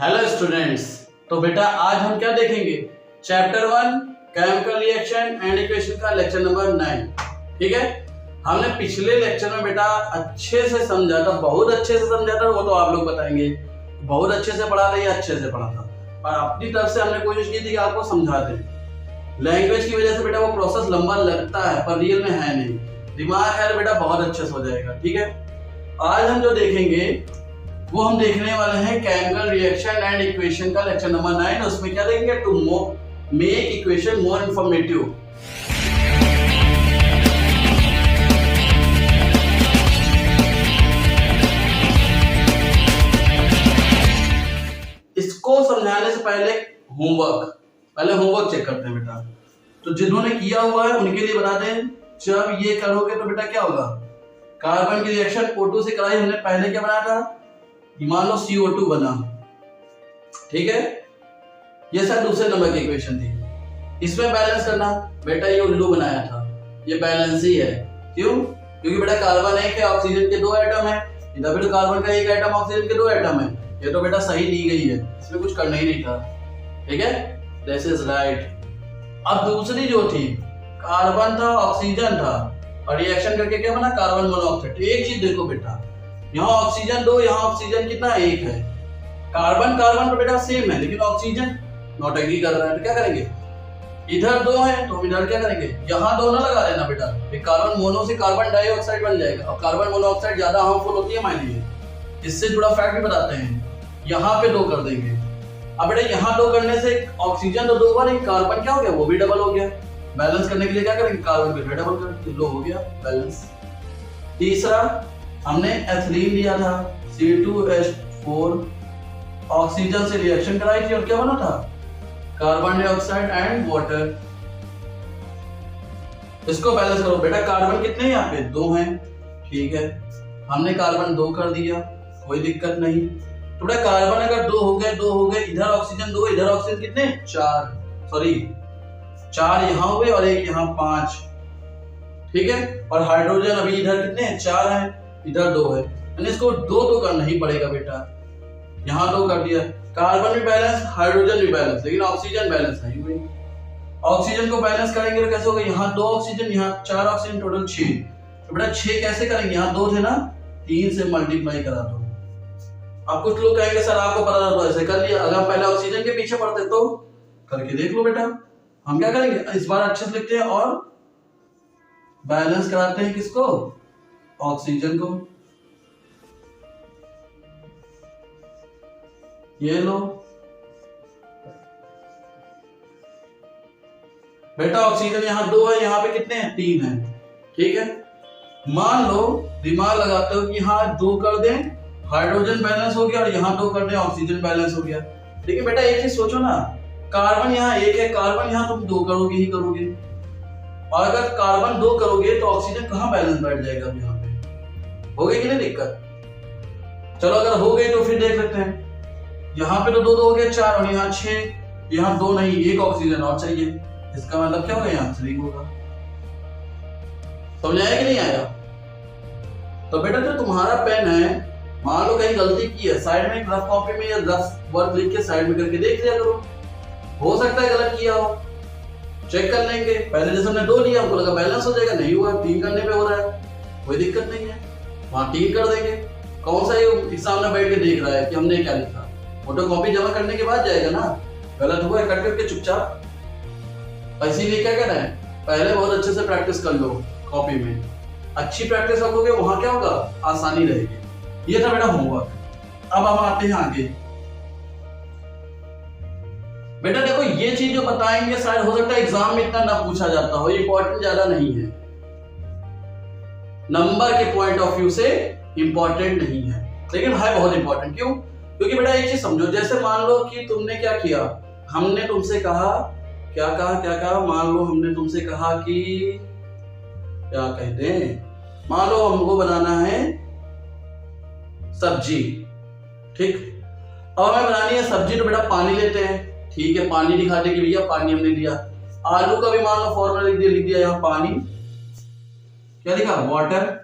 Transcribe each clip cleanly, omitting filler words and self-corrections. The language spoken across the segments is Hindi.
Hello students. तो बेटा आज हम क्या देखेंगे? Chapter 1 chemical reaction and equation का लेक्चर नंबर 9। ठीक है, हमने पिछले लेक्चर में बेटा अच्छे से समझा था, बहुत अच्छे से समझा था। वो तो आप लोग बताएंगे बहुत अच्छे से पढ़ा था या अच्छे से पढ़ा था, और अपनी तरफ से हमने कोशिश की थी कि आपको समझा दें। लैंग्वेज की वजह से बेटा वो प्रोसेस लंबा लगता है पर रियल में है नहीं। दिमाग है बेटा बहुत अच्छे से हो जाएगा। ठीक है, आज हम जो देखेंगे वो हम देखने वाले हैं केमिकल रिएक्शन एंड इक्वेशन का लेक्चर नंबर 9। उसमें क्या देखेंगे? To make equation more informative. इसको समझाने से पहले होमवर्क चेक करते हैं बेटा। तो जिन्होंने किया हुआ है उनके लिए बता दें, जब ये करोगे तो बेटा क्या होगा? कार्बन की रिएक्शन O2 से कराई हमने, पहले क्या बनाया था? मान लो CO2 बना। ठीक है, ये सर दूसरे नंबर की इक्वेशन थी। इसमें बैलेंस करना बेटा, ये उल्लू बनाया था, ये बैलेंस ही है। क्यों? क्योंकि बेटा कार्बन एक है, ऑक्सीजन के 2 एटम है। इधर भी तो कार्बन का 1 एटम, ऑक्सीजन के 2 एटम है। ये तो बेटा सही ली गई है, इसमें कुछ करना ही नहीं था। ठीक है, दिस इज राइट। अब दूसरी जो थी, कार्बन था, ऑक्सीजन था, और रिएक्शन करके क्या बना? Carbon monoxide. एक चीज देखो बेटा, यहाँ ऑक्सीजन 2, यहाँ ऑक्सीजन कितना? 1 है। कार्बन तो बेटा सेम है, लेकिन ऑक्सीजन नौटंकी कर रहा है, तो क्या करेंगे? इधर 2 है तो इधर क्या करेंगे? यहाँ 2 ना लगा देना बेटा, कार्बन मोनो से कार्बन डाइऑक्साइड बन जाएगा, और कार्बन मोनोऑक्साइड ज्यादा हार्मफुल होती है हमारे लिए। इससे जुड़ा फैक्ट भी बताते हैं। यहाँ पे 2 कर देंगे। अब बेटा यहाँ 2 करने से ऑक्सीजन तो 2 बार, कार्बन क्या हो गया? वो भी डबल हो गया। बैलेंस करने के लिए क्या करेंगे? कार्बन को डबल कर दो, हो गया बैलेंस। तीसरा हमने एथिलीन लिया था, C2H4, ऑक्सीजन से रिएक्शन कराई थी और क्या बना था? Carbon dioxide and water. इसको बैलेंस करो बेटा। कार्बन कितने हैं यहाँ पे? 2 हैं। ठीक है, हमने कार्बन 2 कर दिया, कोई दिक्कत नहीं। तो बेटा कार्बन अगर 2 हो गए, इधर ऑक्सीजन 2, इधर ऑक्सीजन कितने? 4 यहाँ हुए और 1 यहाँ, 5। ठीक है, और हाइड्रोजन अभी इधर कितने हैं? 4 हैं, इधर 2 है, यानी इसको 2 करना ही पड़ेगा बेटा। यहाँ 2 कर दिया, कार्बन भी बैलेंस, हाइड्रोजन भी बैलेंस, लेकिन ऑक्सीजन बैलेंस नहीं हुई। ऑक्सीजन को बैलेंस करेंगे तो कैसे होगा? यहाँ 2 ऑक्सीजन, यहाँ 4 ऑक्सीजन, टोटल 6। तो बेटा 6 कैसे करेंगे? यहाँ 2 थे ना, 3 से मल्टीप्लाई करा दो। अब कुछ लोग कहेंगे सर आपको पता था तो ऐसे कर लिया। अगर पहले ऑक्सीजन के पीछे पड़ते तो करके देख लो बेटा। हम क्या करेंगे? इस बार अच्छे से लिखते हैं और बैलेंस कराते हैं किसको? ऑक्सीजन को। ये लो बेटा, ऑक्सीजन यहाँ 2 है, यहाँ पे कितने हैं? 3 है। ठीक है, मान लो दिमाग लगाते हो कि यहाँ 2 कर दें, हाइड्रोजन बैलेंस हो गया, और यहाँ 2 कर दें, ऑक्सीजन बैलेंस हो गया। लेकिन बेटा एक चीज सोचो ना, कार्बन यहाँ 1 है, कार्बन यहाँ तुम 2 करोगे ही करोगे, और अगर कार्बन 2 करोगे तो ऑक्सीजन कहाँ बैलेंस बैठ जाएगा? अब यहाँ पे हो गई कि नहीं दिक्कत? चलो अगर हो गई तो फिर देख लेते हैं। यहाँ पे तो 2 हो गया, 4, और यहाँ 6, यहाँ 2 नहीं, 1 ऑक्सीजन और चाहिए। इसका मतलब क्या होगा? यहाँ 3 होगा। समझ आया कि नहीं आया? तो बेटा जो तुम्हारा पेन है, मान लो कहीं गलती की है, साइड में एक रफ कॉपी में या रफ वर्क लिख के साइड में करके देख लिया करो। हो सकता है गलत किया हो, चेक कर लेंगे। पहले जैसे हमने 2 लिया, हमको लगा बैलेंस हो जाएगा, नहीं हुआ, 3 करने पे हो रहा है, कोई दिक्कत नहीं है, वहां 3 कर देंगे। कौन सा ये सामने बैठ के देख रहा है कि हमने क्या लिखा? फोटो कॉपी जमा करने के बाद जाएगा ना। गलत हुआ है कट करके चुपचाप। इसीलिए क्या कहना है, पहले बहुत अच्छे से प्रैक्टिस कर लो। कॉपी में अच्छी प्रैक्टिस रखोगे, वहां क्या होगा? आसानी रहेगी। ये था बेटा होमवर्क। अब हम आते हैं आगे। बेटा देखो, ये चीज जो बताएंगे शायद हो सकता है एग्जाम में इतना ना पूछा जाता हो, इंपॉर्टेंट ज्यादा नहीं है, नंबर के पॉइंट ऑफ व्यू से इंपॉर्टेंट नहीं है, लेकिन है बहुत इंपॉर्टेंट। क्यों? क्योंकि बेटा एक चीज समझो, जैसे मान लो कि तुमने क्या किया, हमने तुमसे कहा, क्या कहा? मान लो हमने तुमसे कहा कि क्या कहते हैं, मान लो हमको बनाना है सब्जी। ठीक, और हमें बनानी है सब्जी, तो बेटा पानी लेते हैं। ठीक है, पानी दिखाते कि भैया पानी हमने लिया। आलू का भी मान लो फॉर्मूला लिख दिया यहाँ, पानी क्या लिखा? वाटर।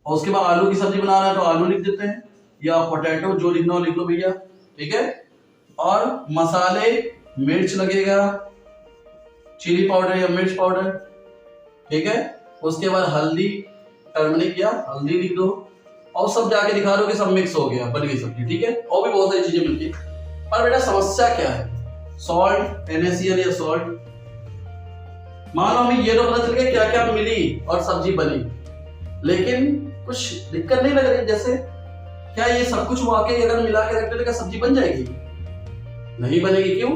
और उसके बाद आलू की सब्जी बना रहा है तो आलू लिख देते हैं। या पोटैटो, जो लिखना हो लिख लो भैया, ठीक है। और मसाले, मिर्च लगेगा, चिली पाउडर या मिर्च पाउडर, ठीक है। उसके बाद हल्दी, टर्मरिक या हल्दी लिख दो, और सब जाके दिखा दो कि सब मिक्स हो गया, बन गई सब्जी, ठीक है। और भी बहुत सारी चीजें मिलती है। पर बेटा समस्या क्या है, सॉल्ट, NaCl या सॉल्ट, मान लो हमें ये तो पता चल गया क्या क्या मिली और सब्जी बनी, लेकिन कुछ दिक्कत नहीं लग रही। जैसे क्या ये सब कुछ वाकई अगर मिला के रख देने का सब्जी बन जाएगी? नहीं बनेगी। क्यों?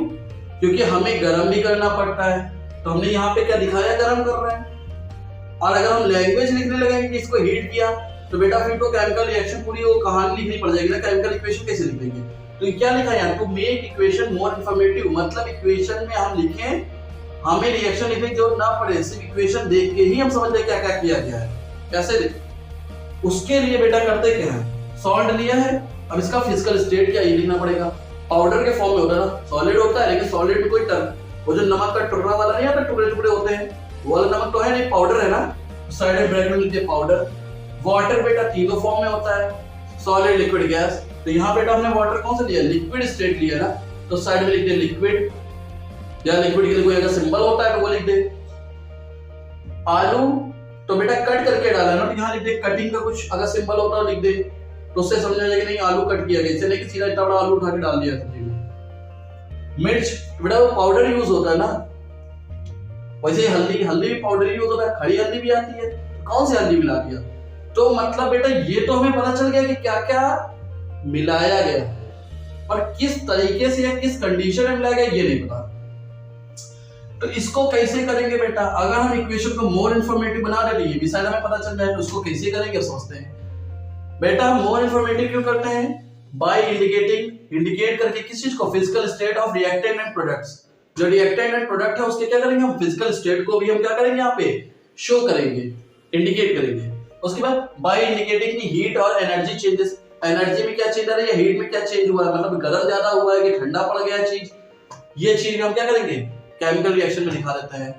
क्योंकि हमें गर्म भी करना पड़ता है। तो हमने यहाँ पे क्या दिखाया, गर्म कर रहे हैं। और अगर हम लैंग्वेज लिखने लगेंगे कि इसको हीट किया, तो बेटा फिर तो केमिकल रिएक्शन पूरी वो कहानी लिखनी पड़ जाएगी ना, केमिकल इक्वेशन कैसे लिखेंगे। तो क्या लिखा है, to make equation more informative, मतलब इक्वेशन में हम लिखें, हमें रिएक्शन लिखने की जरूरत ना पड़े, सिर्फ इक्वेशन देख के ही हम समझ जाए क्या क्या किया गया है। कैसे? उसके लिए बेटा करते क्या है, सॉल्ट लिया है, अब इसका फिजिकल स्टेट क्या ये लिखना पड़ेगा। पाउडर के फॉर्म में होता है ना, सॉलिड होता है, लेकिन सॉलिड में कोई वो जो नमक का टुकड़ा वाला नहीं आता, टुकड़े टुकड़े होते हैं, वो वाला नमक तो है नहीं, पाउडर है ना, साइड में ब्रैकेट में लिखते हैं पाउडर। वाटर बेटा तीनों फॉर्म में होता है, सॉलिड, लिक्विड, गैस। तो यहाँ बेटा हमने वाटर कौन सा लिया, लिक्विड स्टेट लिया ना, तो साइड में लिखते हैं लिक्विड, या लिक्विड के लिए कोई अगर सिंबल होता है तो वो लिख दे। आलू तो बेटा कट करके डाला ना, तो यहाँ लिख दे कटिंग का कुछ अगर सिंबल होता है लिख दे, तो उससे समझ में जाएगा नहीं आलू कट किया गया, इससे नहीं कि सीधा इतना बड़ा आलू उठा के डाल दिया सब्जी में। मिर्च बेटा वो पाउडर यूज होता है ना, वैसे ही हल्दी, हल्दी भी पाउडर यूज होता है, खड़ी हल्दी भी आती है, तो कौन सी हल्दी मिला दिया। तो मतलब बेटा ये तो हमें पता चल गया कि क्या क्या मिलाया गया, पर किस तरीके से या किस कंडीशन में मिलाया गया ये नहीं पता। तो इसको कैसे करेंगे बेटा, अगर हम इक्वेशन को मोर इंफॉर्मेटिव बना रहे हैं, ये भी शायद हमें पता चल जाए, तो उसको कैसे करेंगे सोचते हैं। बेटा हम मोर इंफॉर्मेटिव क्यों करते हैं, बाय इंडिकेटिंग, इंडिकेट करके किस चीज को, physical state of reactant and products. जो रिएक्टेंट एंड प्रोडक्ट है उसके क्या करेंगे हम, फिजिकल स्टेट को भी हम क्या करेंगे यहाँ पे शो करेंगे, इंडिकेट करेंगे। उसके बाद बाय इंडिकेटिंग की हीट और एनर्जी चेंजेस, एनर्जी में क्या चेंज आ रहा है, हीट में क्या चेंज हुआ है, मतलब गर्म ज्यादा हुआ है कि ठंडा पड़ गया चीज, ये चीज हम क्या करेंगे, केमिकल रिएक्शन में दिखा देते हैं,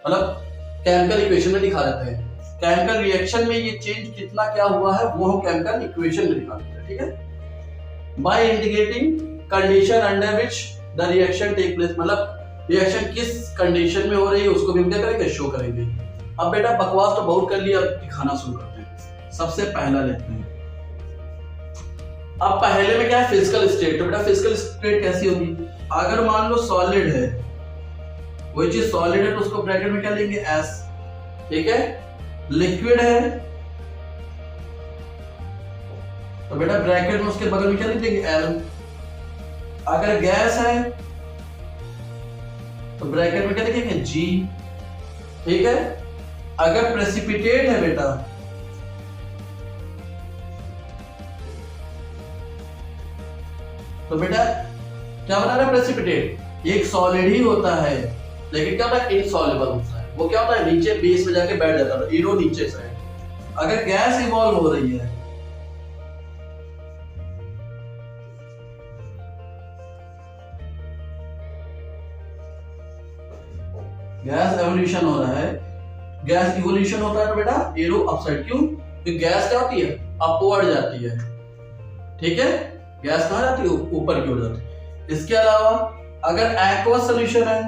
मतलब केमिकल इक्वेशन में दिखा देते हैं। केमिकल रिएक्शन में ये चेंज कितना क्या हुआ है वो हम केमिकल इक्वेशन में दिखा देते हैं, ठीक है। By indicating condition under which the reaction take place, मतलब रिएक्शन किस कंडीशन में हो रही है उसको भी हम क्या करेंगे, शो करेंगे। अब बेटा बकवास तो बहुत कर लिया, अब दिखाना शुरू करते हैं। सबसे पहला लेते हैं, अब पहले में क्या है, फिजिकल स्टेट। तो बेटा फिजिकल स्टेट कैसी होगी, अगर मान लो सॉलिड है, कोई चीज सॉलिड है तो उसको ब्रैकेट में क्या लेंगे, एस, ठीक है। लिक्विड है तो बेटा ब्रैकेट में उसके बगल में क्या लिख देंगे, एल। अगर गैस है तो ब्रैकेट में क्या लिखेंगे, जी, ठीक है। अगर प्रेसिपिटेट है बेटा तो बेटा क्या बना रहा है, प्रेसिपिटेट एक सॉलिड ही होता है, लेकिन क्या होता है, इनसॉल्युबल होता है। वो क्या होता है, नीचे बेस में जाके बैठ जाता है, इरो नीचे से है। अगर गैस इवॉल्व हो रही है, गैस एवोल्यूशन हो रहा है, गैस इवोल्यूशन होता है तो बेटा एरो अपसाइड। क्यों? क्योंकि गैस क्या होती है, अपवर्ड जाती है, ठीक है। गैस कहां जाती है, ऊपर की ओर जाती है। इसके अलावा अगर एक्वस सॉल्यूशन है,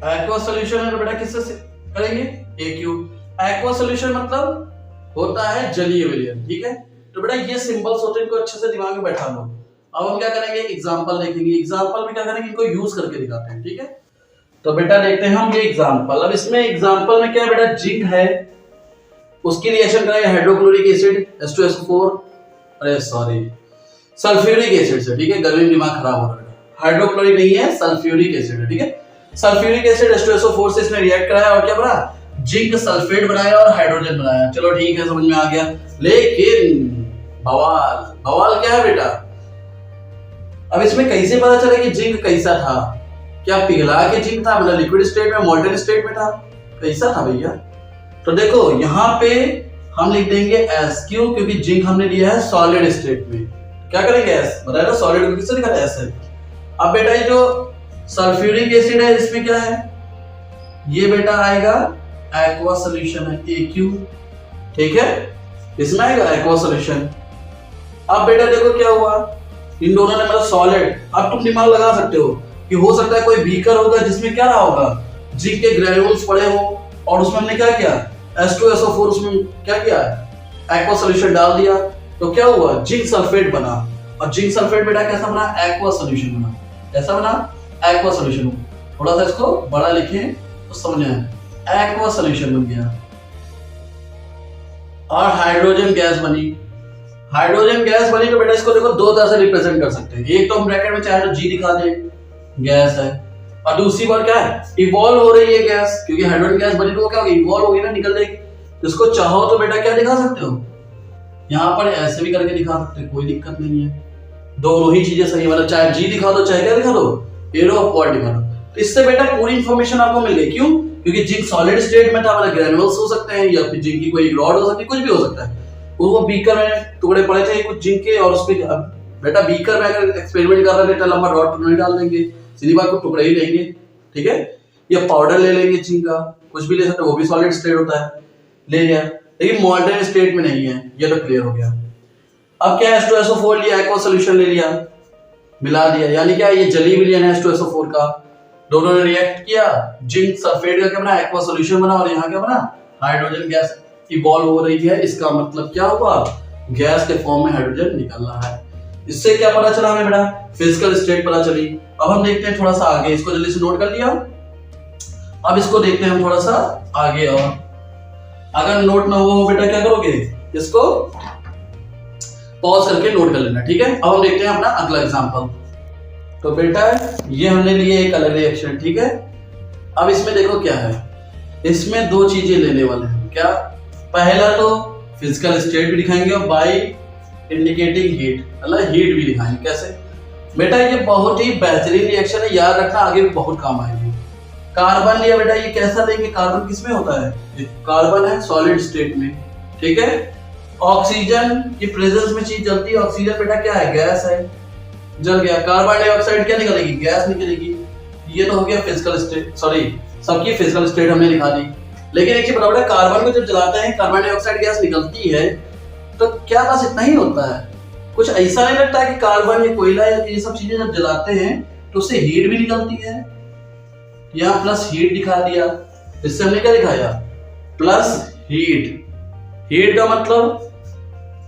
एक्वस सॉल्यूशन है तो बेटा किससे करेंगे, एक्यू। एक्वस सॉल्यूशन मतलब होता है जलीय विलयन, ठीक है। तो बेटा ये सिंबल्स होते हैं, इनको अच्छे से दिमाग में बैठा लो। अब हम क्या करेंगे, एग्जांपल देखेंगे, एग्जांपल में क्या करेंगे, इनको यूज करके दिखाते हैं, ठीक है। तो बेटा देखते हैं हम ये एग्जांपल। अब इसमें एग्जांपल में क्या है बेटा, जिंक है, उसकी रिएक्शन कराएंगे हाइड्रोक्लोरिक एसिड H2SO4, अरे सॉरी सल्फ्यूरिक एसिड से, ठीक है। गर्मी में दिमाग खराब हो रहा है, हाइड्रोक्लोरिक नहीं है, सल्फ्यूरिक एसिड है, ठीक है। सल्फ्यूरिक एसिड H2SO4 से इसने रिएक्ट कराया और क्या बना, जिंक सल्फेट बनाया और हाइड्रोजन बनाया। चलो ठीक है, समझ में आ गया। लेकिन बवाल क्या है बेटा, अब इसमें कैसे पता चले कि जिंक कैसा था, क्या पिघला के जिंक था, मतलब लिक्विड स्टेट में, मोल्टेन स्टेट में था, कैसा था भैया। तो देखो यहाँ पे हम लिख देंगे एस, क्यों, क्योंकि जिंक हमने लिया है सॉलिड स्टेट में। क्या करेंगे एस, बताया ना सॉलिड को किससे लिखा था, एस है। अब बेटा ये जो सल्फ्यूरिक एसिड है, इसमें क्या है, ये बेटा आएगा एक्वा सोल्यूशन है AQ, ठीक है, इसमें आएगा एक्वा सोल्यूशन। अब बेटा देखो क्या हुआ, इन दोनों ने मतलब सॉलिड, अब तुम दिमाग लगा सकते हो कि हो सकता है कोई बीकर होगा जिसमें क्या रहा होगा, जिंक के ग्रेन्यूल्स पड़े हो, और उसमें हमने क्या किया, H2SO4 उसमें क्या किया, एक्वा सोल्यूशन डाल दिया, तो क्या हुआ, जिंक सल्फेट बना, और जिंक सल्फेट बेटा कैसा बना, एक्वा सोल्यूशन बना। कैसा बना, एक्वा सोल्यूशन। थोड़ा सा इसको बड़ा लिखें तो समझ आए, एक्वा सोल्यूशन बन गया। और हाइड्रोजन गैस बनी, हाइड्रोजन गैस बनी तो बेटा इसको देखो दो तरह से रिप्रेजेंट कर सकते हैं, एक तो हम ब्रैकेट में चाहे तो G दिखा दें, गैस है, और दूसरी बार क्या है, इवॉल्व हो रही है गैस, क्योंकि हाइड्रोजन गैस बनी तो वो क्या होगी, इवॉल्व होगी ना, निकल जाएगी। तो इसको चाहो तो बेटा क्या दिखा सकते हो, यहाँ पर ऐसे भी करके दिखा सकते हो, कोई दिक्कत नहीं है, दोनों ही चीजें सही, मतलब चाहे G दिखा दो चाहे क्या दिखा दो, एरो ऑफ पॉइंट दिखा दो। तो इससे बेटा पूरी इंफॉर्मेशन आपको मिल गई, क्यों, क्योंकि जिंक सॉलिड स्टेट में था, मतलब ग्रेन्यूल्स हो सकते हैं या फिर जिंक की कोई रॉड हो सकती है, कुछ भी हो सकता है। वो बीकर में टुकड़े पड़े थे कुछ जिंक के, और उसमें बेटा बीकर में अगर एक्सपेरिमेंट कर रहे थे लंबा रॉड तो नहीं डाल देंगे, सीधी बात को टुकड़े ही लेंगे, ठीक है, या पाउडर ले लेंगे जिंक का, कुछ भी ले सकते हैं, वो भी सॉलिड स्टेट होता है, ले लिया, लेकिन मॉडर्न स्टेट में नहीं है, ये तो क्लियर हो गया। अब क्या, H2SO4 लिया, एक्वा सोल्यूशन ले लिया, मिला दिया, यानी क्या, ये जली विलयन H2SO4 का, दोनों ने रिएक्ट किया, जिंक सल्फेट का क्या बना, एक्वा सोल्यूशन बना, और यहाँ क्या बना, हाइड्रोजन गैस इवॉल्व हो रही है। इसका मतलब क्या हुआ, गैस के फॉर्म में हाइड्रोजन निकल रहा है। इससे क्या पता चला हमें बेटा, फिजिकल स्टेट पता चली। अब हम देखते हैं थोड़ा सा आगे, इसको जल्दी से नोट कर लिया, अब इसको देखते हैं हम थोड़ा सा आगे, और अगर नोट ना हुआ हो बेटा क्या करोगे, इसको पॉज करके नोट कर लेना, ठीक है। अब हम देखते हैं अपना अगला एग्जांपल। तो बेटा ये हमने लिए एक अलग रिएक्शन, ठीक है। अब इसमें देखो क्या है, इसमें दो चीजें लेने वाले हैं, क्या, पहला तो फिजिकल स्टेट भी दिखाएंगे और बाय इंडिकेटिंग हीट, मतलब हीट भी दिखाएंगे। कैसे बेटा, ये बहुत ही बेहतरीन रिएक्शन है, याद रखना, आगे भी बहुत काम आएगी। कार्बन लिया बेटा, ये कैसा लेंगे, कार्बन किसमें होता है, कार्बन है सॉलिड स्टेट में, ठीक है। ऑक्सीजन की प्रेजेंस में चीज जलती है, ऑक्सीजन बेटा क्या है, गैस है, जल गया। कार्बन डाइऑक्साइड क्या निकलेगी, गैस निकलेगी। ये तो हो गया फिजिकल स्टेट, सॉरी सबकी फिजिकल स्टेट हमने दिखा दी। लेकिन एक चीज बता बेटा, कार्बन को जब जलाते हैं कार्बन डाइऑक्साइड गैस निकलती है, तो क्या बस इतना ही होता है, कुछ ऐसा नहीं लगता है कि कार्बन या कोयला या ये सब चीजें जब जलाते हैं तो उससे हीट भी निकलती है। यहाँ प्लस हीट दिखा दिया, इससे हमने क्या दिखाया, प्लस हीट। हीट का मतलब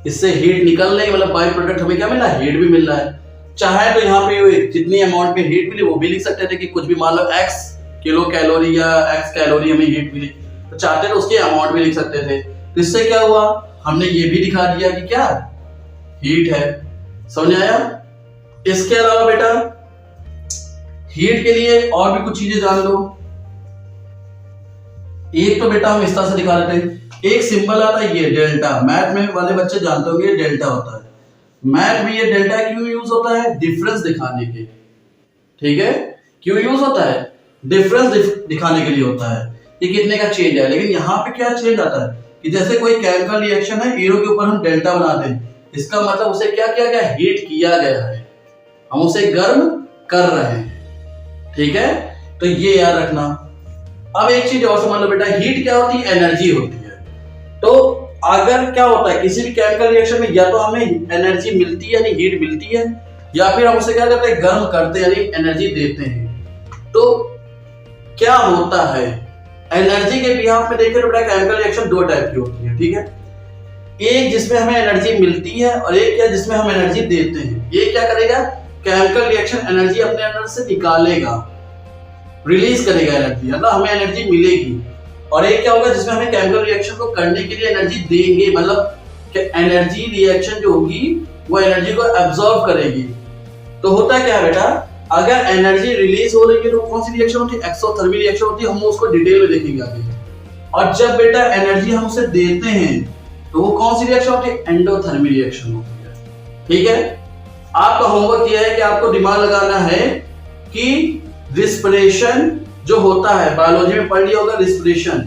इससे हीट निकल रही, मतलब बाई प्रोडक्ट हमें क्या मिला, हीट भी मिल रहा है। चाहे तो यहाँ पे जितनी अमाउंट में हीट मिली वो भी लिख सकते थे कि कुछ भी मान लो x किलो कैलोरी या x कैलोरी हमें हीट मिली, तो चाहते तो उसकी अमाउंट भी लिख सकते थे। तो इससे क्या हुआ, हमने ये भी दिखा दिया कि क्या हीट है। समझ आया। इसके अलावा बेटा हीट के लिए और भी कुछ चीजें जान लो। एक तो बेटा हम इस तरह से दिखा देते हैं, एक सिंबल आता है ये डेल्टा, मैथ में वाले बच्चे जानते होंगे डेल्टा होता है। मैथ में ये डेल्टा क्यों यूज होता है, डिफरेंस दिखाने के, ठीक है। क्यों यूज होता है, डिफरेंस दिखाने के लिए होता है कि कितने का चेंज है। लेकिन यहाँ पे क्या चेंज आता है कि जैसे कोई केमिकल रिएक्शन है, एरो के ऊपर हम डेल्टा बनाते हैं, इसका मतलब उसे क्या किया गया, हीट किया गया है, हम उसे गर्म कर रहे हैं, ठीक है। तो ये याद रखना। अब एक चीज और समझ लो बेटा, हीट क्या होती है, एनर्जी होती है। तो अगर क्या होता है किसी भी केमिकल रिएक्शन में, या तो हमें एनर्जी मिलती है यानी हीट मिलती है, या फिर हम उसे क्या करते हैं, गर्म करते हैं यानी एनर्जी देते हैं। तो क्या होता है, एनर्जी के बिहाफ में देखिए बेटा केमिकल रिएक्शन दो टाइप की होती है, ठीक है। एक जिसमें हमें एनर्जी मिलती है और एक क्या जिसमें हम एनर्जी देते हैं। ये क्या करेगा, केमिकल रिएक्शन एनर्जी अपने अंदर से निकालेगा, रिलीज करेगा एनर्जी, मतलब हमें एनर्जी मिलेगी। और एक क्या होगा जिसमें हमें केमिकल रिएक्शन को करने के लिए एनर्जी देंगे, मतलब एनर्जी रिएक्शन जो होगी वो एनर्जी को एब्जॉर्ब करेगी। तो होता क्या है बेटा, अगर एनर्जी रिलीज हो रही है तो कौन सी रिएक्शन होती है, एक्सोथर्मी रिएक्शन होती है, हम उसको डिटेल में देखेंगे आगे। और जब बेटा एनर्जी हम उसे देते हैं तो वो कौन सी रिएक्शन होती है, एंडोथर्मी रिएक्शन होती है, ठीक है। आपका होमवर्क यह है कि आपको दिमाग लगाना है कि रिस्पिरेशन जो होता है, बायोलॉजी में पढ़ लिया होगा रिस्पिरेशन।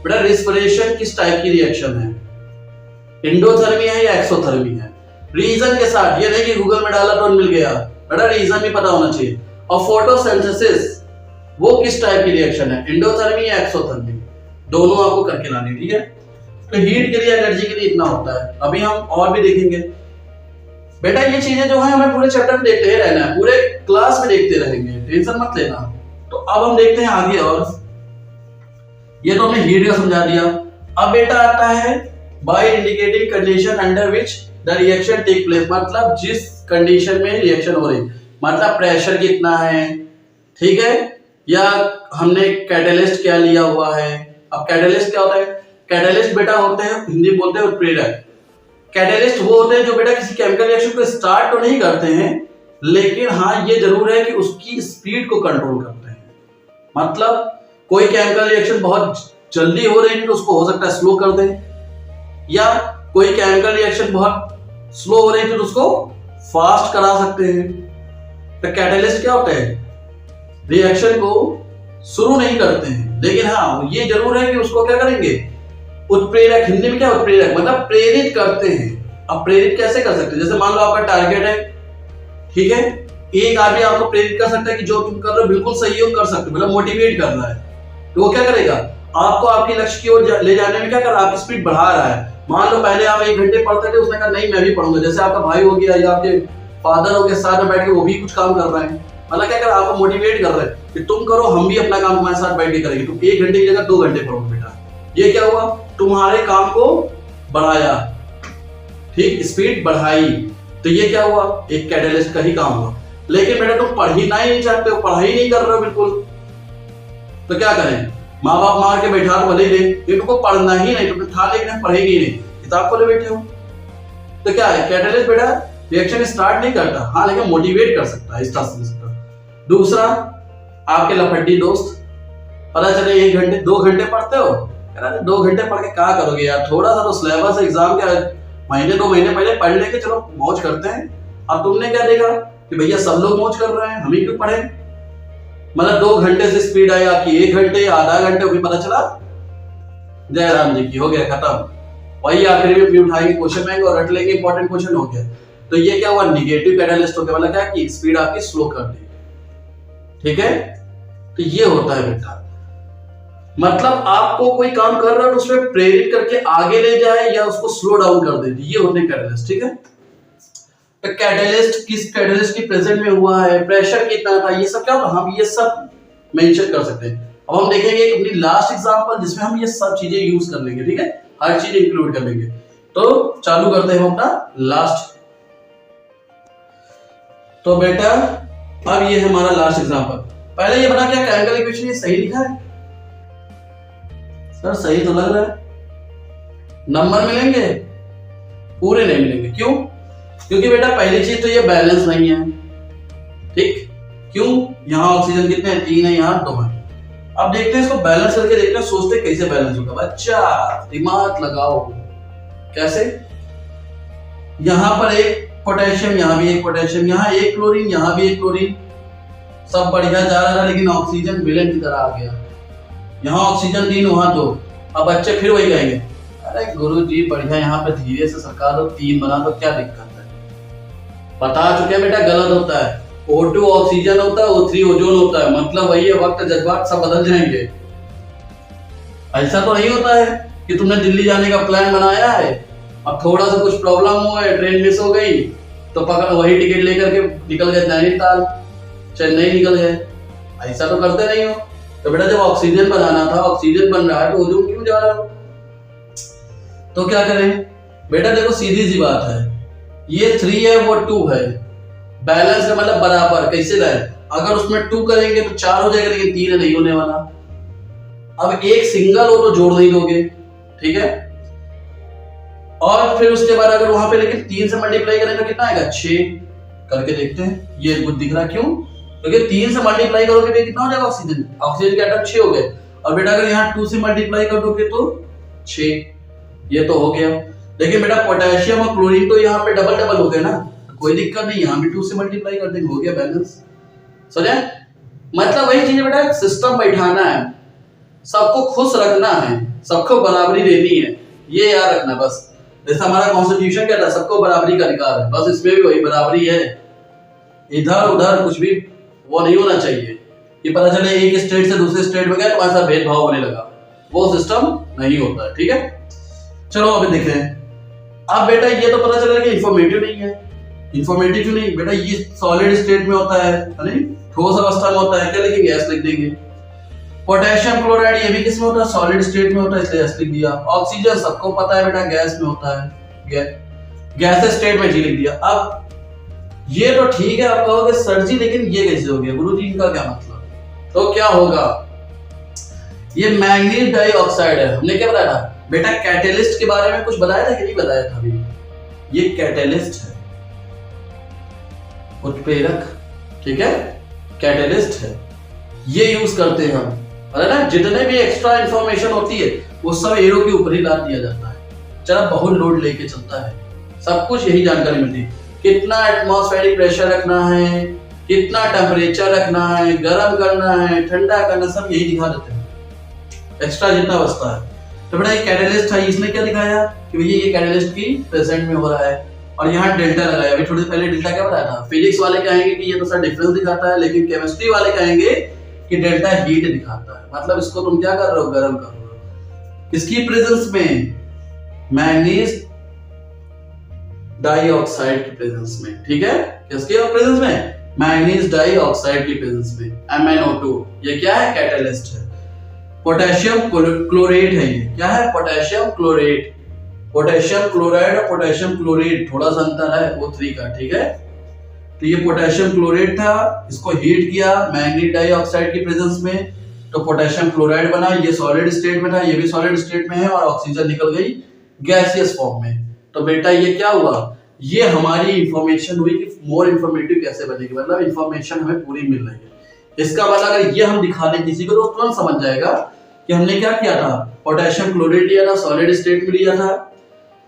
बेटा रिस्पिरेशन किस टाइप की रिएक्शन है, एंडोथर्मी है या एक्सोथर्मी है। रीजन के साथ, ये नहीं कि गूगल में डाला तो मिल गया, बेटा रीजन भी पता होना चाहिए। और फोटोसिंथेसिस वो किस टाइप की रिएक्शन है, एंडोथर्मी या एक्सोथर्मी, दोनों आपको करके लानी, ठीक है। तो हीट के लिए, एनर्जी के लिए इतना होता है। अभी हम और भी देखेंगे बेटा, ये चीजें जो है हमें पूरे चैप्टर में देखते ही रहना है, पूरे क्लास में देखते रहेंगे, टेंशन मत लेना। तो अब हम देखते हैं आगे, और ये तो हमने हीट का समझा दिया। अब बेटा आता है by indicating condition under which the reaction take place, मतलब जिस कंडीशन में रिएक्शन हो रही, मतलब प्रेशर कितना है, ठीक है, या हमने कैटलिस्ट क्या लिया हुआ है। अब कैटलिस्ट क्या होता है, कैटलिस्ट बेटा होते हैं, हिंदी में बोलते हैं उत्प्रेरक। कैटलिस्ट वो होते हैं जो बेटा किसी केमिकल रिएक्शन को स्टार्ट तो नहीं करते हैं, लेकिन हाँ ये जरूर है कि उसकी स्पीड को कंट्रोल करते हैं। मतलब कोई केमिकल रिएक्शन बहुत जल्दी हो रही है तो उसको हो सकता है स्लो कर दें, या कोई केमिकल रिएक्शन बहुत स्लो हो रही है तो उसको फास्ट करा सकते हैं। तो कैटलिस्ट क्या होता है, रिएक्शन को शुरू नहीं करते हैं, लेकिन हाँ ये जरूर है कि उसको क्या करेंगे, उत्प्रेरक, हिंदी में क्या उत्प्रेरक, मतलब प्रेरित करते हैं। अब प्रेरित कैसे कर सकते हैं, जैसे मान लो आपका टारगेट है, ठीक है, एक आदमी आपको प्रेरित कर सकता है कि जो तुम कर रहे हो बिल्कुल सही हो, कर सकते हो, मतलब मोटिवेट कर रहा है, तो वो क्या करेगा, आपको आपके लक्ष्य की ओर ले जाने में क्या कर रहा है, आपकी स्पीड बढ़ा रहा है। मान लो पहले आप 1 घंटे पढ़ते थे, उसने कहा नहीं मैं भी पढ़ूंगा, जैसे आपका भाई हो गया या आपके फादर हो गए, साथ में बैठ के वो भी कुछ काम कर रहे हैं, मतलब क्या कर रहा है, आपको मोटिवेट कर रहे हैं कि तुम करो, हम भी अपना काम तुम्हारे साथ बैठ के करेंगे, तुम 1 घंटे की जगह 2 घंटे पढ़ो बेटा। ये क्या हुआ, तुम्हारे काम को बढ़ाया, ठीक, स्पीड बढ़ाई, तो ये क्या हुआ, एक कैटलिस्ट का ही काम हुआ। लेकिन बेटा तुम पढ़ना ही नहीं चाहते हो, पढ़ाई नहीं कर रहे हो बिल्कुल, तो क्या करें, माँ बाप मार के बैठा तो भले ही, तुमको पढ़ना ही नहीं, तुमने था लेकिन पढ़ेगी नहीं, किताब खोले बैठे हो, तो क्या है, कैटलिस्ट बेटा रिएक्शन स्टार्ट नहीं करता, हाँ लेकिन मोटिवेट कर सकता है, स्टार्ट कर सकता है। दूसरा, आपके लफड्डी दोस्त, पता चले 1 घंटे 2 घंटे पढ़ते हो, 2 घंटे पढ़ के क्या करोगे यार, थोड़ा सा तो सिलेबस एग्जाम के महीने 2 महीने पहले पढ़ लेके चलो मौज करते हैं। अब तुमने क्या देखा कि भैया सब लोग मौज कर रहे हैं, हम ही क्यों पढ़े, मतलब 2 घंटे से स्पीड आई आपकी 1 घंटे, आधा घंटे, भी पता चला जय राम जी की, हो गया खत्म, वही आखिरी में भी उठाएंगे क्वेश्चन बैंक और रट लेंगे, इंपॉर्टेंट क्वेश्चन हो गया। तो ये क्या हुआ, निगेटिव कैटलिस्ट हो गया, मतलब क्या कि स्पीड आपकी स्लो कर दी, ठीक है। तो ये होता है बेटा, मतलब आपको कोई काम कर रहा है तो उसमें प्रेरित करके आगे ले जाए या उसको स्लो डाउन कर दे, ये होते हैं कैटलिस्ट, ठीक है। तो कैटलिस्ट किस कैटलिस्ट की प्रेजेंट में हुआ है, प्रेशर कितना था, ये सब क्या होता है, हम ये सब मेंशन कर सकते हैं। अब हम देखेंगे अपनी लास्ट एग्जांपल जिसमें हम ये सब चीजें यूज कर लेंगे, ठीक है, हर चीज इंक्लूड कर लेंगे। तो चालू करते हैं अपना लास्ट। तो बेटा अब ये है हमारा लास्ट एग्जांपल। पहले ये बना क्या केमिकल इक्वेशन ये सही लिखा है सर, सही तो लग रहा है, नंबर मिलेंगे, पूरे नहीं मिलेंगे, क्यों, क्योंकि बेटा पहली चीज तो ये बैलेंस नहीं है, ठीक, क्यों, यहाँ ऑक्सीजन कितने हैं, 3 है, यहाँ 2 है। अब देखते हैं इसको बैलेंस करके, देखते हैं सोचते कैसे बैलेंस होगा, बच्चा दिमाग लगाओ, कैसे, यहाँ पर एक पोटेशियम, यहाँ भी एक पोटेशियम, यहाँ एक क्लोरीन, यहाँ भी एक क्लोरीन, सब बढ़िया जा रहा था, लेकिन ऑक्सीजन विलेन की तरह आ गया, यहाँ ऑक्सीजन 3 वहां 2। अब बच्चे फिर वही कहेंगे, अरे गुरुजी बढ़िया यहाँ पे धीरे से सरका दो, 3 बना दो, क्या दिक्कत है, बता चुके बेटा गलत होता है, O2 ऑक्सीजन होता है, O3 ओजोन होता है, मतलब वही है, वक्त जज्बात सब बदल जाएंगे। ऐसा तो नहीं होता है कि तुमने दिल्ली जाने का प्लान बनाया है, अब थोड़ा सा कुछ प्रॉब्लम हुआ है, ट्रेन मिस हो गई, तो पकड़ वही टिकट लेकर के निकल गए नैनीताल, चेन्नई निकल गए, ऐसा तो करते नहीं हो। तो बेटा जब ऑक्सीजन बनाना था, ऑक्सीजन बन रहा है, तो ओजोन क्यों जा रहा हो, तो क्या करें बेटा, देखो सीधी सी बात है, ये 3 है वो 2 है, बैलेंस का मतलब बराबर, कैसे लाए, अगर उसमें 2 करेंगे तो 4 हो जाएगा, लेकिन 3 नहीं होने वाला। अब एक सिंगल हो तो जोड़ नहीं दोगे, ठीक है, और फिर उसके बाद अगर वहां पे लेकिन 3 से मल्टीप्लाई करें तो कितना आएगा, 6 करके देखते हैं, ये कुछ दिख रहा, क्यों, क्योंकि 3 से मल्टीप्लाई करोगे तो कितना हो जाएगा, ऑक्सीजन, ऑक्सीजन के एटम 6 हो गए, और बेटा अगर यहाँ 2 से मल्टीप्लाई कर दोगे तो 6, ये तो हो गया। लेकिन बेटा पोटेशियम और क्लोरीन तो यहाँ पे डबल डबल हो गए ना, कोई दिक्कत नहीं, यहाँ भी 2 से मल्टीप्लाई कर देंगे, हो गया बैलेंस, समझे, मतलब वही चीज बेटा, सिस्टम बैठाना है, सबको खुश रखना है, सबको बराबरी देनी है, ये याद रखना बस। जैसा हमारा कॉन्स्टिट्यूशन कहता है सबको बराबरी का अधिकार है, बस इसमें भी वही बराबरी है, इधर उधर कुछ भी वो नहीं होना चाहिए। ये पता चले एक स्टेट से दूसरे स्टेट में गए तो ऐसा भेदभाव होने लगा, वो सिस्टम नहीं होता है। ठीक है, चलो अभी देखते हैं। अब बेटा ये तो पता चला कि इंफॉर्मेटिव नहीं है। इंफॉर्मेटिव क्यों नहीं बेटा, ये सॉलिड स्टेट में होता है, ठोस अवस्था में होता है, क्या लिखेंगे? एस लिख देंगे। पोटेशियम क्लोराइड ये भी किसमें होता है? सॉलिड स्टेट में होता है, इसलिए एस लिख दिया। ऑक्सीजन सबको पता है बेटा गैस में होता है, गैस स्टेट में जी लिख दिया। अब ये तो ठीक है, आप कहोगे सर जी लेकिन ये कैसे हो गया? गुरु जी इनका क्या मतलब? तो क्या होगा, ये मैंगनीज डाइऑक्साइड है। हमने क्या बताया था बेटा? कैटेलिस्ट के बारे में कुछ बताया था कि नहीं बताया था? अभी ये कैटेलिस्ट है, उत्प्रेरक, ठीक है, कैटेलिस्ट है, ये यूज करते हैं हम, है ना। जितने भी एक्स्ट्रा इंफॉर्मेशन होती है वो सब एरो के ऊपर ही लाद दिया जाता है, चला बहुत लोड लेके चलता है, सब कुछ यही जानकारी मिलती है। कितना एटमॉस्फेरिक प्रेशर रखना है, कितना टेम्परेचर रखना है, गर्म करना है, ठंडा करना, सब यही दिखा देते हैं, एक्स्ट्रा जितना बचता है। तो बेटा ये कैटेलिस्ट है, इसने क्या दिखाया कि भैया ये कैटेलिस्ट की प्रेजेंट में हो रहा है, और यहाँ डेल्टा लगाया। अभी थोड़ी देर पहले डेल्टा क्या बताया था? फिजिक्स वाले कहेंगे कि ये तो सर डिफरेंस दिखाता है, लेकिन केमिस्ट्री वाले कहेंगे कि डेल्टा हीट दिखाता है। मतलब इसको तुम क्या कर रहे हो? गर्म कर रहे हो। इसकी प्रेजेंस में, मैंगनीज डाइऑक्साइड की प्रेजेंस में, ठीक है, किसके प्रेजेंस में? मैंगनीज डाइऑक्साइड की प्रेजेंस में, MnO2। ये क्या है? कैटेलिस्ट है। पोटेशियम क्लोरेट है, ये क्या है? Potassium chlorate. पोटेशियम क्लोराइड और पोटेशियम क्लोरेट थोड़ा सा अंतर है, O3 का, ठीक है। तो ये पोटेशियम क्लोरेट था, इसको हीट किया मैंगनीज डाइऑक्साइड की प्रेजेंस में, तो पोटेशियम क्लोराइड बना। ये सॉलिड स्टेट में था, ये भी सॉलिड स्टेट में है, और ऑक्सीजन निकल गई गैसियस फॉर्म में। तो बेटा ये क्या हुआ? ये हमारी इंफॉर्मेशन हुई कि मोर इंफॉर्मेटिव कैसे बनेगी, मतलब इंफॉर्मेशन हमें पूरी मिल रही है। इसका मतलब अगर ये हम दिखा दें किसी को तो तुरंत समझ जाएगा कि हमने क्या किया था। पोटेशियम क्लोरेट लिया था, सॉलिड स्टेट में लिया था,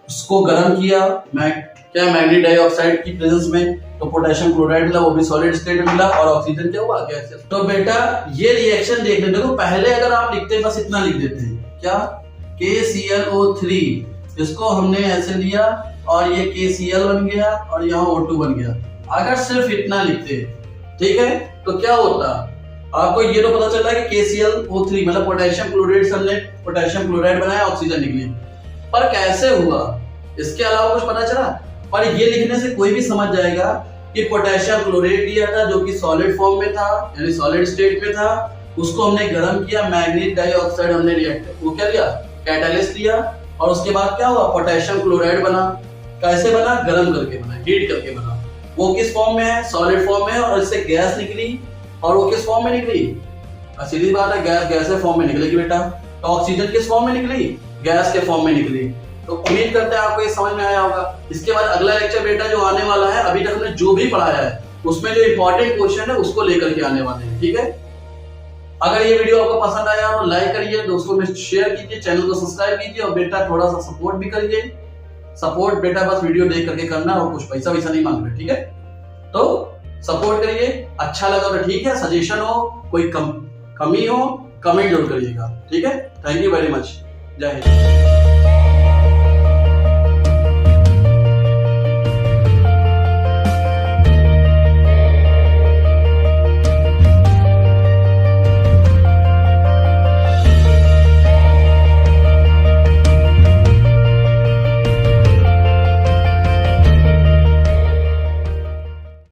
उसको गर्म किया, क्या मैंगनीज डाइऑक्साइड की प्रेजेंस में, तो पोटेशियम क्लोराइड मिला, वो भी सॉलिड स्टेट में मिला, और ऑक्सीजन क्या हुआ? गैसियस। तो बेटा ये रिएक्शन देखने देखो, पहले अगर आप लिखते बस इतना लिख देते हैं, क्या? KClO3, इसको हमने ऐसे लिया और ये KCl बन गया और यहाँ O2 बन गया। अगर सिर्फ इतना लिखते, ठीक है, तो क्या होता? आपको ये तो पता चला कि KClO3 मतलब पोटेशियम क्लोराइड से हमने पोटेशियम क्लोराइड बनाया, ऑक्सीजन निकली, पर कैसे हुआ इसके अलावा कुछ पता चला? पर ये लिखने से कोई भी समझ जाएगा कि पोटेशियम क्लोराइड लिया था जो कि सॉलिड फॉर्म में था, यानी सॉलिड स्टेट में था, उसको हमने गर्म किया, मैंगनीज डाइऑक्साइड हमने रिएक्ट, वो क्या लिया? कैटालिस्ट लिया, और उसके बाद क्या हुआ? पोटेशियम क्लोराइड बना। कैसे बना? गर्म करके बना, हीट करके बना। वो किस फॉर्म में है? सॉलिड फॉर्म में, और इससे गैस निकली, और वो किस फॉर्म में निकली? सीधी बात है, गैस गैस फॉर्म में निकलेगी बेटा। तो ऑक्सीजन किस फॉर्म में निकली? गैस के फॉर्म में निकली। तो उम्मीद करते हैं आपको ये समझ में आया होगा। इसके बाद अगला लेक्चर बेटा जो आने वाला है, अभी तक हमने जो भी पढ़ाया है उसमें जो इंपॉर्टेंट क्वेश्चन है उसको लेकर के आने वाले हैं, ठीक है। अगर ये वीडियो आपको पसंद आया तो लाइक करिए, दोस्तों में शेयर कीजिए, चैनल को सब्सक्राइब कीजिए, और बेटा थोड़ा सा सपोर्ट भी करिए। सपोर्ट बेटा बस वीडियो देख करके करना, और कुछ पैसा वैसा नहीं मांग रहे, ठीक है। तो सपोर्ट करिए, अच्छा लगा तो ठीक है, सजेशन हो, कोई कमी हो, कमेंट जरूर करिएगा, ठीक है। थैंक यू वेरी मच, जय हिंद।